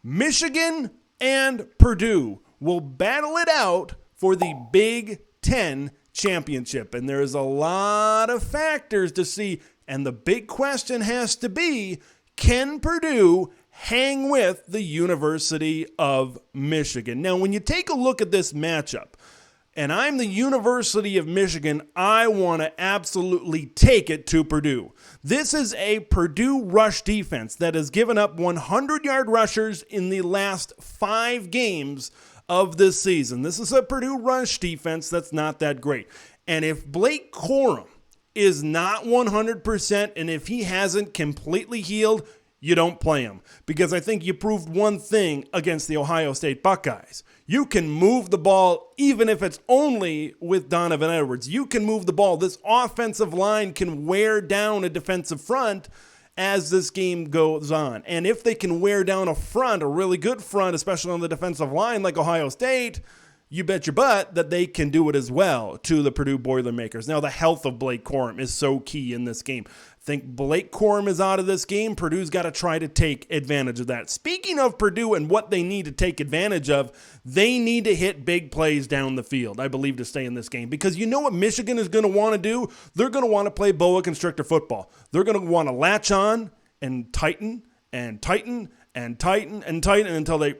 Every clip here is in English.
Michigan and Purdue will battle it out for the Big Ten championship. And there's a lot of factors to see. And the big question has to be, can Purdue hang with the University of Michigan? Now, when you take a look at this matchup, and I'm the University of Michigan, I want to absolutely take it to Purdue. This is a Purdue rush defense that has given up 100-yard rushers in the last 5 games of this season. This is a Purdue rush defense that's not that great. And if Blake Corum is not 100%, and if he hasn't completely healed, you don't play him. Because I think you proved one thing against the Ohio State Buckeyes. You can move the ball even if it's only with Donovan Edwards. You can move the ball. This offensive line can wear down a defensive front as this game goes on. And if they can wear down a front, a really good front, especially on the defensive line like Ohio State, you bet your butt that they can do it as well to the Purdue Boilermakers. Now, the health of Blake Corum is so key in this game. I think Blake Corum is out of this game. Purdue's got to try to take advantage of that. Speaking of Purdue and what they need to take advantage of, they need to hit big plays down the field, I believe, to stay in this game. Because you know what Michigan is going to want to do? They're going to want to play boa constrictor football. They're going to want to latch on and tighten and tighten and tighten and tighten until they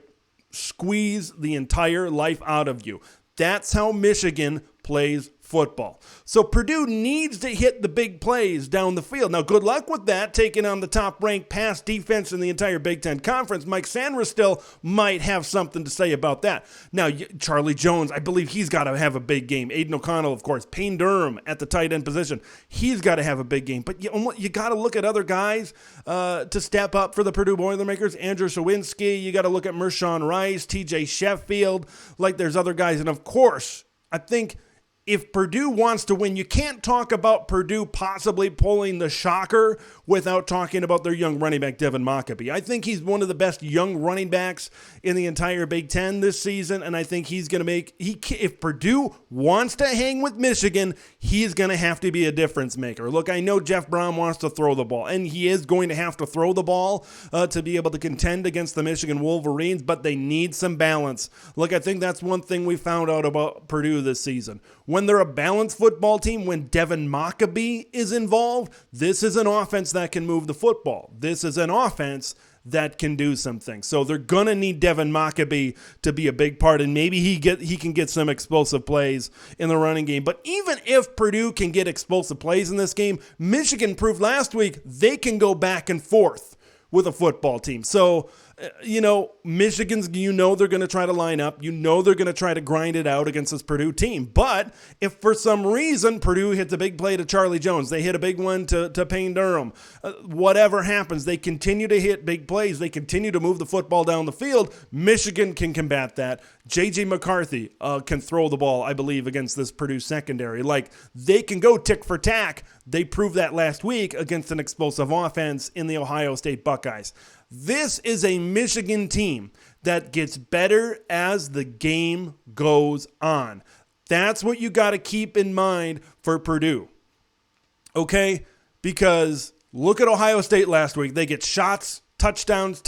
squeeze the entire life out of you. That's how Michigan plays football. So Purdue needs to hit the big plays down the field. Now, good luck with that, taking on the top-ranked pass defense in the entire Big Ten Conference. Mike Sanders still might have something to say about that. Now, Charlie Jones, I believe he's got to have a big game. Aidan O'Connell, of course. Payne Durham at the tight end position. He's got to have a big game. But you got to look at other guys to step up for the Purdue Boilermakers. Andrew Szawinski. You got to look at Mershawn Rice, TJ Sheffield. Like there's other guys. And, of course, I think if Purdue wants to win, you can't talk about Purdue possibly pulling the shocker without talking about their young running back, Devin Mockabee. I think he's one of the best young running backs in the entire Big Ten this season, and I think he's going to if Purdue wants to hang with Michigan, he's going to have to be a difference maker. Look, I know Jeff Brom wants to throw the ball, and he is going to have to throw the ball to be able to contend against the Michigan Wolverines, but they need some balance. Look, I think that's one thing we found out about Purdue this season. When they're a balanced football team, when Devin Mockabee is involved, this is an offense that can move the football. This is an offense that can do some things. So they're going to need Devin Mockabee to be a big part, and maybe he can get some explosive plays in the running game. But even if Purdue can get explosive plays in this game, Michigan proved last week they can go back and forth with a football team. So, Michigan's, they're going to try to line up. They're going to try to grind it out against this Purdue team. But if for some reason Purdue hits a big play to Charlie Jones, they hit a big one to Payne Durham, whatever happens, they continue to hit big plays. They continue to move the football down the field. Michigan can combat that. J.J. McCarthy can throw the ball, I believe, against this Purdue secondary. Like, they can go tick for tack. They proved that last week against an explosive offense in the Ohio State Buckeyes. This is a Michigan team that gets better as the game goes on. That's what you got to keep in mind for Purdue. Okay? Because look at Ohio State last week. They get shots, touchdowns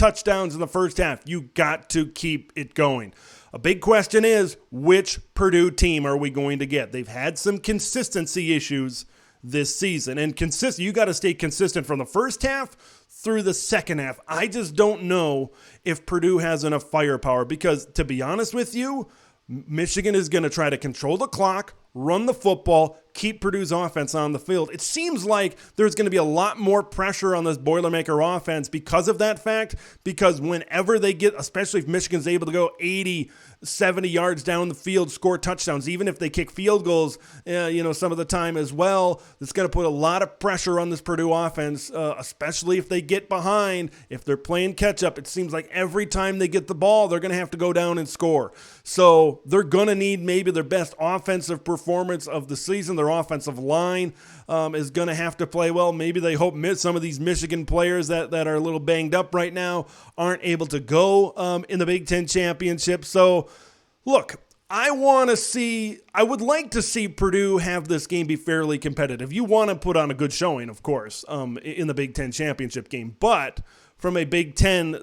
in the first half. You got to keep it going. A big question is, which Purdue team are we going to get? They've had some consistency issues this season. And you got to stay consistent from the first half through the second half. I just don't know if Purdue has enough firepower because, to be honest with you, Michigan is going to try to control the clock, run the football, keep Purdue's offense on the field. It seems like there's going to be a lot more pressure on this Boilermaker offense because of that fact, because whenever they get, especially if Michigan's able to go 80, 70 yards down the field, score touchdowns, even if they kick field goals, some of the time as well, it's going to put a lot of pressure on this Purdue offense, especially if they get behind, if they're playing catch up. It seems like every time they get the ball, they're going to have to go down and score. So they're going to need maybe their best offensive performance of the season. Their offensive line is going to have to play well. Maybe they hope some of these Michigan players that are a little banged up right now aren't able to go in the Big Ten championship. So, look, I would like to see Purdue have this game be fairly competitive. You want to put on a good showing, of course, in the Big Ten championship game. But from a Big Ten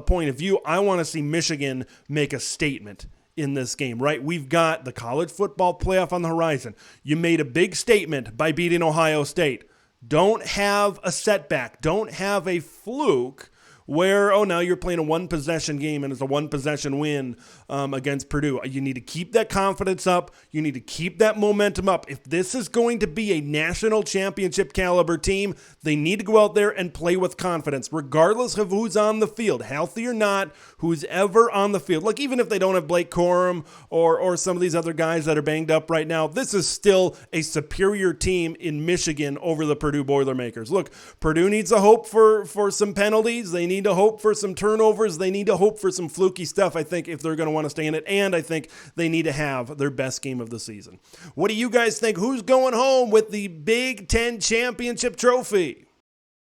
point of view, I want to see Michigan make a statement in this game, right? We've got the college football playoff on the horizon. You made a big statement by beating Ohio State. Don't have a setback. Don't have a fluke where, now you're playing a one-possession game and it's a one-possession win against Purdue. You need to keep that confidence up. You need to keep that momentum up. If this is going to be a national championship caliber team, they need to go out there and play with confidence, regardless of who's on the field, healthy or not, who's ever on the field. Like, even if they don't have Blake Corum or some of these other guys that are banged up right now, this is still a superior team in Michigan over the Purdue Boilermakers. Look, Purdue needs to hope for some penalties. They need to hope for some turnovers. They need to hope for some fluky stuff, I think, if they're going to want to stay in it. And I think they need to have their best game of the season. What do you guys think? Who's going home with the Big Ten championship trophy?